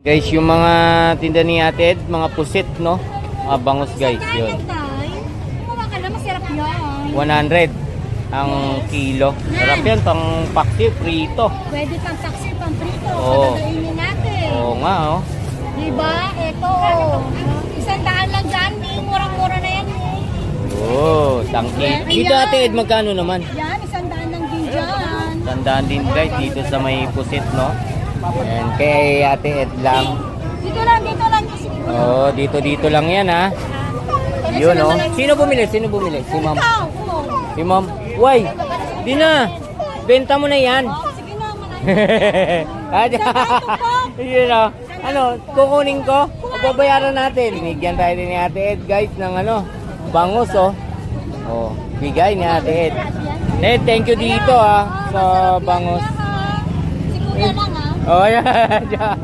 Guys, yung mga tinda ni Ate Ed, mga pusit, no? Mga bangus, guys, yun. Kumawa ka na, masarap yan. 100 ang kilo. Sarap yan, pang paksi, prito. Pwede pang taksi, pang prito. Oo. Pagkakainin natin. Oo nga, oh. Diba? Ito. 100 lang dyan. Murang-mura na yan. Oh, tangki. Dito Ate Ed, magkano naman? Yan, 100 lang din dyan. Tandaan din guys, dito sa may pusit, no? Ayan, kay Ate Ed lang. Dito lang, dito lang. Oh, dito lang yan, ha? Yun, oh. Sino bumili? Sino bumili? Si Ma'am. Ikaw. Si Ma'am. Why? Di na. Benta mo na yan. Oh, sige na, manay. Yun, oh. Ano, kukunin ko? O babayaran natin. Binigyan tayo din ni Ate Ed, guys, ng ano, bangus, oh. Oh, bigay ni Ate Ed. Ed, thank you dito, ha, sa bangus. Si Kuya lang, ha? Oh, yeah.